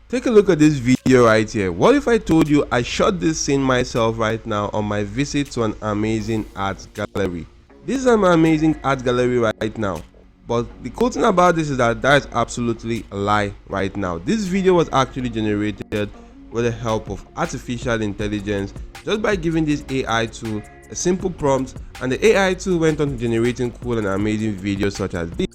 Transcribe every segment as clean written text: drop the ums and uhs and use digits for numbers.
Take a look at this video right here. What if I told you I shot this scene myself right now on my visit to an amazing art gallery? This is an amazing art gallery right now. But the cool thing about this is that is absolutely a lie right now. This video was actually generated with the help of artificial intelligence just by giving this AI tool a simple prompt, and the AI tool went on to generating cool and amazing videos such as this.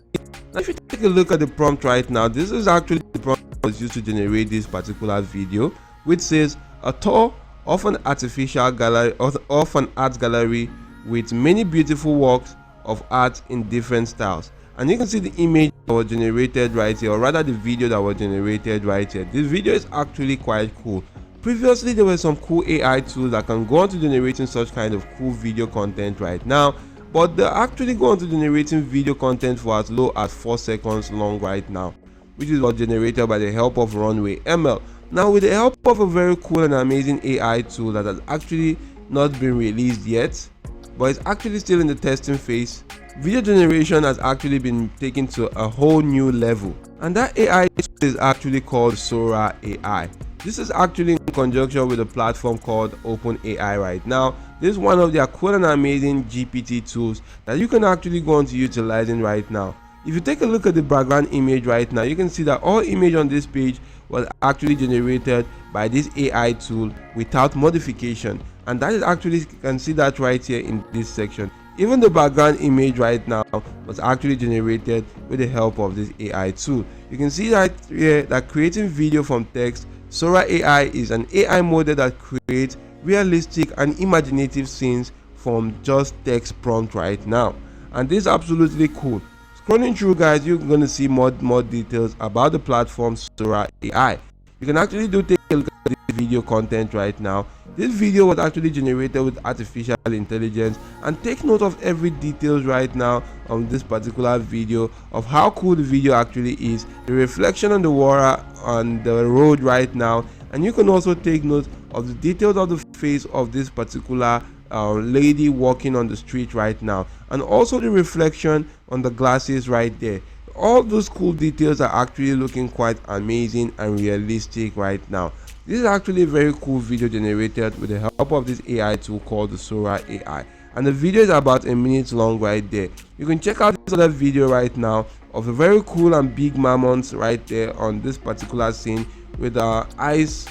Now if you take a look at the prompt right now, this is actually the prompt that was used to generate this particular video, which says a tour of an artificial gallery of an art gallery with many beautiful works of art in different styles. And you can see the image that was generated right here, or rather the video that was generated right here. This video is actually quite cool. Previously there were some cool AI tools that can go on to generating such kind of cool video content right now, but they're actually going to generating video content for as low as 4 seconds long right now, which is what generated by the help of Runway ML. Now with the help of a very cool and amazing AI tool that has actually not been released yet, but it's actually still in the testing phase, video generation has actually been taken to a whole new level, and that AI tool is actually called Sora AI. This is actually in conjunction with a platform called OpenAI right now. This is one of their cool and amazing GPT tools that you can actually go on to utilizing right now. If you take a look at the background image right now, you can see that all image on this page was actually generated by this AI tool without modification, and that is actually, you can see that right here in this section. Even the background image right now was actually generated with the help of this AI tool. You can see that here that creating video from text, Sora AI is an AI model that creates realistic and imaginative scenes from just text prompt right now, and this is absolutely cool. Scrolling through, guys, you're going to see more details about the platform Sora AI. You can actually take a look at this video content right now. This video was actually generated with artificial intelligence, and take note of every details right now on this particular video of how cool the video actually is, the reflection on the water on the road right now, and you can also take note of the details of the face of this particular lady walking on the street right now, and also the reflection on the glasses right there. All those cool details are actually looking quite amazing and realistic right now. This is actually a very cool video generated with the help of this AI tool called the Sora AI, and the video is about a minute long right there. You can check out this other video right now of a very cool and big mammoths right there on this particular scene with our eyes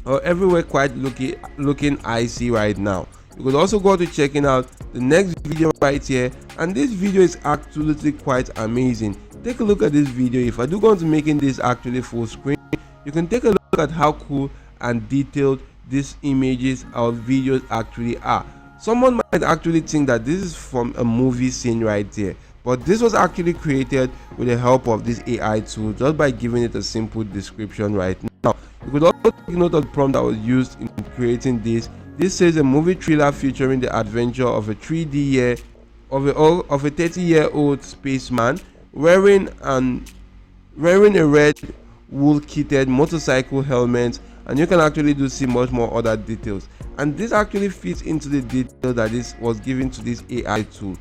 everywhere quite looking icy right now. You could also go to checking out the next video right here, and this video is absolutely quite amazing. Take a look at this video. If I do go on to making this actually full screen, you can take a look at how cool and detailed these images or videos actually are. Someone might actually think that this is from a movie scene right there, but this was actually created with the help of this AI tool just by giving it a simple description right now. You could also take note of the prompt that was used in creating this. This says a movie thriller featuring the adventure of a 30-year-old spaceman wearing a red wool-kitted motorcycle helmet, and you can actually see much more other details, and this actually fits into the detail that this was given to this AI tool.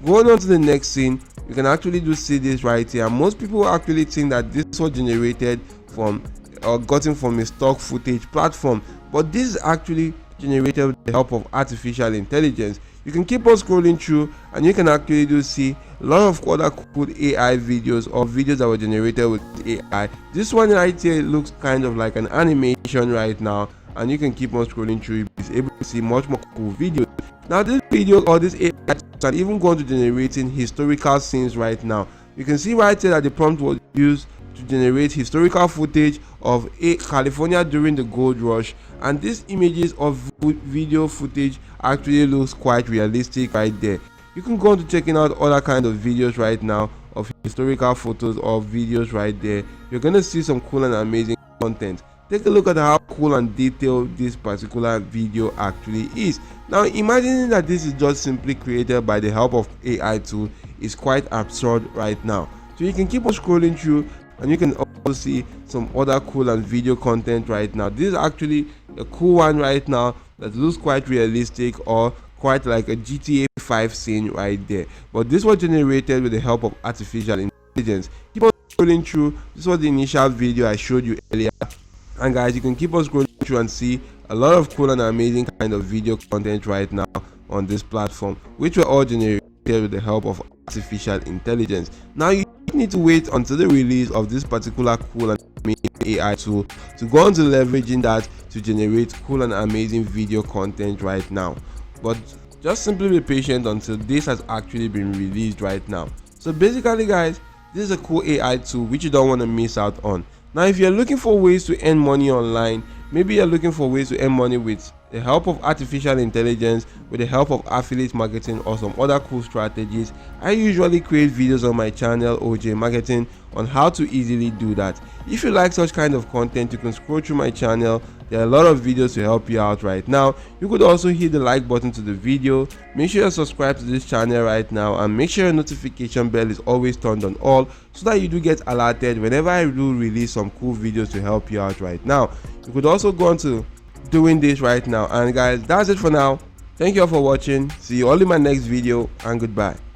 Going on to the next scene, you can actually see this right here. Most people actually think that this was generated from or gotten from a stock footage platform, but this is actually generated with the help of artificial intelligence. You can keep on scrolling through, and you can actually see a lot of other cool AI videos or videos that were generated with AI. This one right here looks kind of like an animation right now, and you can keep on scrolling through, you'll be able to see much more cool videos. Now this video or this AI can even go on to generating historical scenes right now. You can see right here that the prompt was used to generate historical footage of California during the gold rush, and these images of video footage actually looks quite realistic right there. You can go on to checking out other kind of videos right now of historical photos or videos right there. You're gonna see some cool and amazing content. Take a look at how cool and detailed this particular video actually is. Now imagining that this is just simply created by the help of AI tool is quite absurd right now. So you can keep on scrolling through, and you can also see some other cool and video content right now. This is actually a cool one right now that looks quite realistic or quite like a GTA 5 scene right there, but this was generated with the help of artificial intelligence. Keep on scrolling through. This was the initial video I showed you earlier, And guys, you can keep on scrolling through and see a lot of cool and amazing kind of video content right now on this platform, which were all generated with the help of artificial intelligence. Now you need to wait until the release of this particular cool and amazing AI tool to go on to leveraging that to generate cool and amazing video content right now. But just simply be patient until this has actually been released right now. So basically guys, this is a cool AI tool which you don't want to miss out on. Now if you're looking for ways to earn money online, maybe you're looking for ways to earn money with the help of artificial intelligence, with the help of affiliate marketing or some other cool strategies, I usually create videos on my channel OJ Marketing on how to easily do that. If you like such kind of content, you can scroll through my channel. There are a lot of videos to help you out right now. You could also hit the like button to the video. Make sure you subscribe to this channel right now, and make sure your notification bell is always turned on all so that you do get alerted whenever I do release some cool videos to help you out right now. You could also go on to doing this right now. And guys, that's it for now. Thank you all for watching. See you all in my next video, and goodbye.